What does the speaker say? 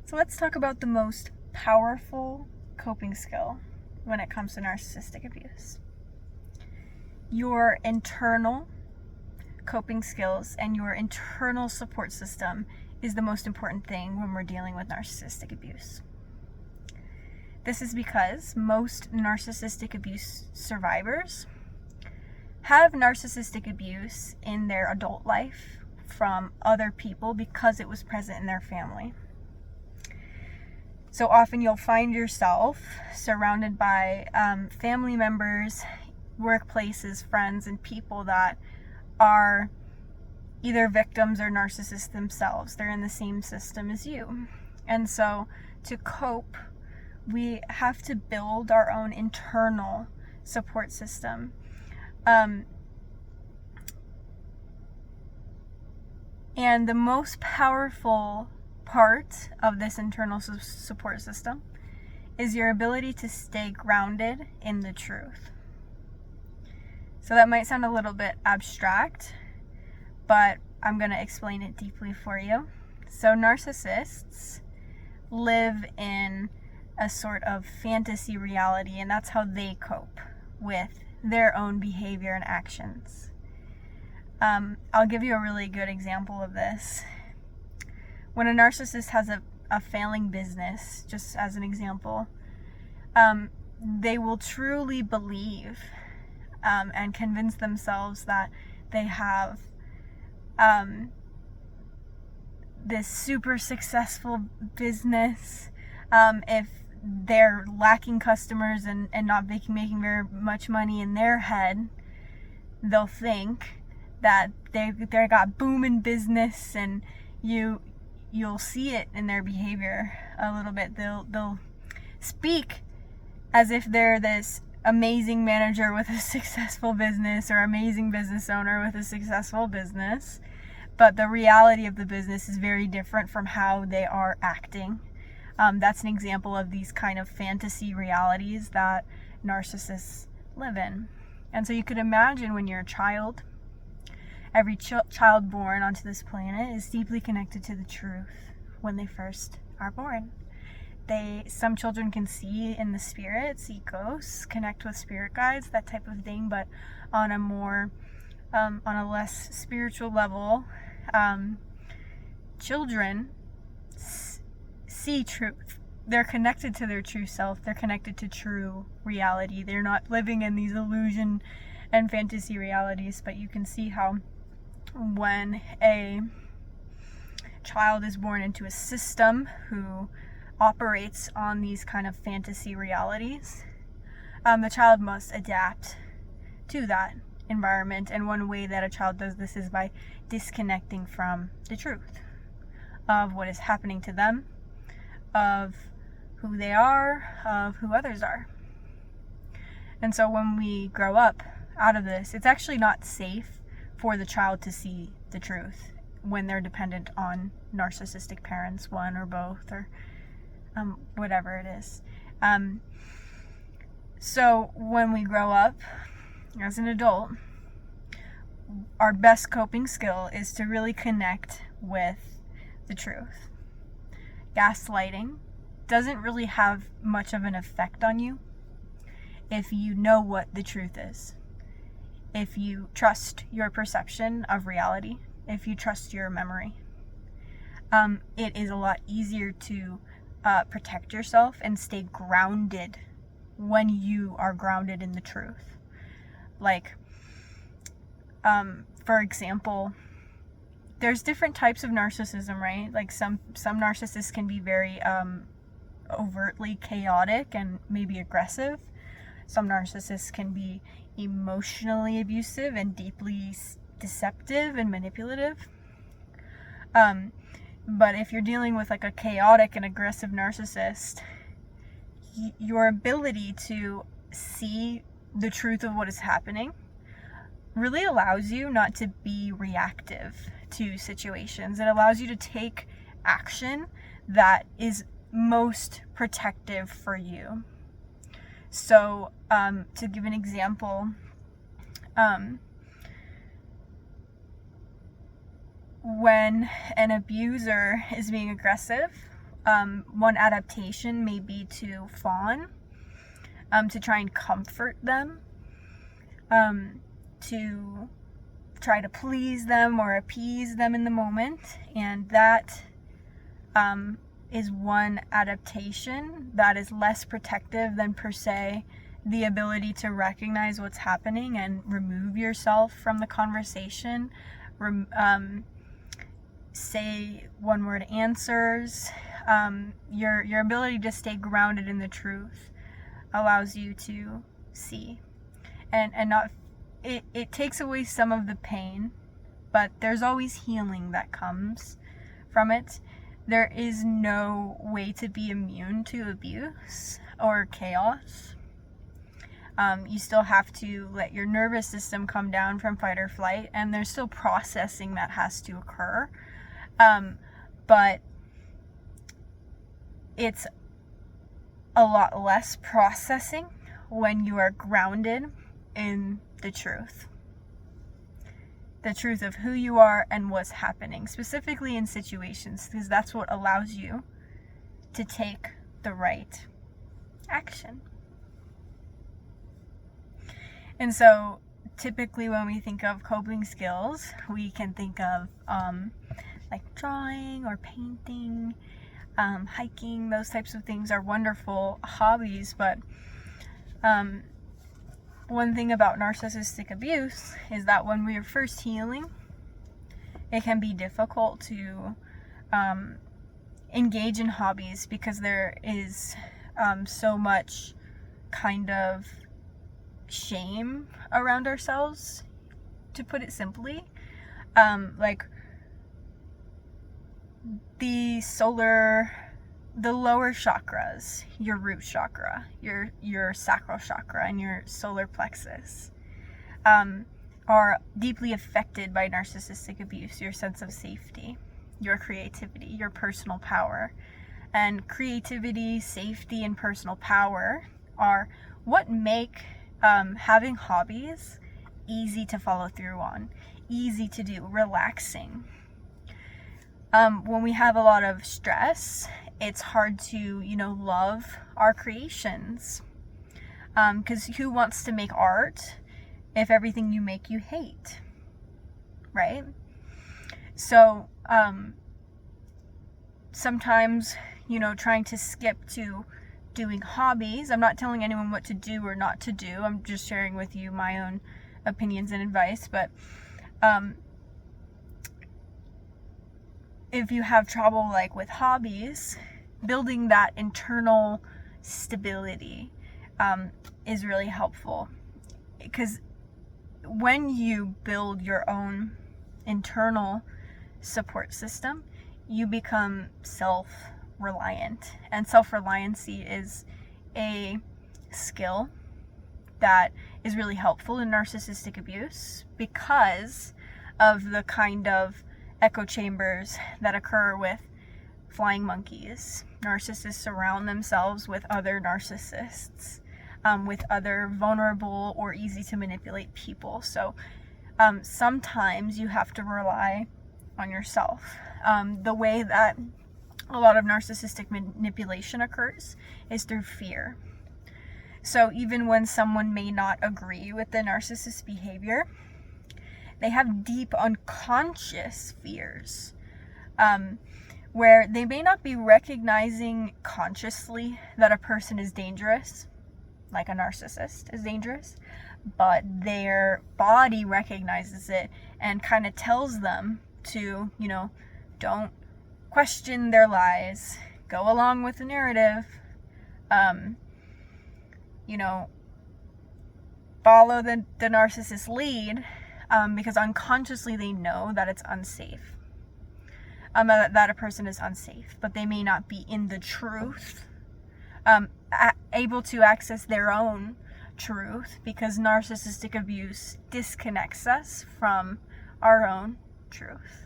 So let's talk about the most powerful coping skill when it comes to narcissistic abuse. Your internal coping skills and your internal support system is the most important thing when we're dealing with narcissistic abuse. This is because most narcissistic abuse survivors have narcissistic abuse in their adult life from other people because it was present in their family. So often you'll find yourself surrounded by family members, workplaces, friends, and people that are either victims or narcissists themselves. They're in the same system as you. And so to cope, we have to build our own internal support system. And the most powerful part of this internal support system is your ability to stay grounded in the truth. So that might sound a little bit abstract, but I'm going to explain it deeply for you. So narcissists live in a sort of fantasy reality, and that's how they cope with their own behavior and actions. I'll give you a really good example of this. When a narcissist has a failing business, just as an example, they will truly believe and convince themselves that they have this super successful business. If they're lacking customers and not making very much money in their head, they'll think that they got booming business, and you'll see it in their behavior a little bit. They'll speak as if they're this amazing manager with a successful business or amazing business owner with a successful business, but the reality of the business is very different from how they are acting. That's an example of these kind of fantasy realities that narcissists live in. And so you could imagine when you're a child, every child born onto this planet is deeply connected to the truth when they first are born. Some children can see in the spirit, see ghosts, connect with spirit guides, that type of thing, but on a less spiritual level, children see truth. They're connected to their true self. They're connected to true reality. They're not living in these illusion and fantasy realities, but you can see how when a child is born into a system who operates on these kind of fantasy realities, the child must adapt to that environment. And one way that a child does this is by disconnecting from the truth of what is happening to them, of who they are, of who others are. And so when we grow up out of this, it's actually not safe for the child to see the truth when they're dependent on narcissistic parents, one or both, or whatever it is. So when we grow up as an adult, our best coping skill is to really connect with the truth. Gaslighting doesn't really have much of an effect on you if you know what the truth is. If you trust your perception of reality, if you trust your memory, it is a lot easier to protect yourself and stay grounded when you are grounded in the truth. Like, for example, there's different types of narcissism, right? Like some narcissists can be very overtly chaotic and maybe aggressive. Some narcissists can be emotionally abusive and deeply deceptive and manipulative. But if you're dealing with like a chaotic and aggressive narcissist, your ability to see the truth of what is happening really allows you not to be reactive to situations. It allows you to take action that is most protective for you. So, to give an example, when an abuser is being aggressive, one adaptation may be to fawn, to try and comfort them, to try to please them or appease them in the moment. And that is one adaptation that is less protective than, per se, the ability to recognize what's happening and remove yourself from the conversation, say one-word answers. Your ability to stay grounded in the truth allows you to see, and not, it takes away some of the pain, but there's always healing that comes from it. There is no way to be immune to abuse or chaos. You still have to let your nervous system come down from fight or flight, and there's still processing that has to occur. But it's a lot less processing when you are grounded in the truth. The truth of who you are and what's happening, specifically in situations, because that's what allows you to take the right action. And so typically when we think of coping skills, we can think of like drawing or painting, hiking. Those types of things are wonderful hobbies, but one thing about narcissistic abuse is that when we are first healing, it can be difficult to engage in hobbies because there is so much kind of shame around ourselves, to put it simply. Like the lower chakras, your root chakra, your sacral chakra, and your solar plexus, are deeply affected by narcissistic abuse. Your sense of safety, your creativity, your personal power. And creativity, safety, and personal power are what make having hobbies easy to follow through on, easy to do, relaxing. When we have a lot of stress, it's hard to, love our creations. Because who wants to make art if everything you make you hate, right? So sometimes, trying to skip to doing hobbies. I'm not telling anyone what to do or not to do. I'm just sharing with you my own opinions and advice. But if you have trouble with hobbies, building that internal stability is really helpful. Because when you build your own internal support system, you become self-reliant. And self-reliancy is a skill that is really helpful in narcissistic abuse because of the kind of echo chambers that occur with flying monkeys. Narcissists surround themselves with other narcissists, with other vulnerable or easy to manipulate people. So sometimes you have to rely on yourself. The way that a lot of narcissistic manipulation occurs is through fear. So even when someone may not agree with the narcissist's behavior, they have deep unconscious fears, where they may not be recognizing consciously that a person is dangerous, like a narcissist is dangerous, but their body recognizes it and kind of tells them to, don't question their lies, go along with the narrative, follow the narcissist's lead, because unconsciously they know that it's unsafe, that a person is unsafe, but they may not be in the truth, able to access their own truth, because narcissistic abuse disconnects us from our own truth.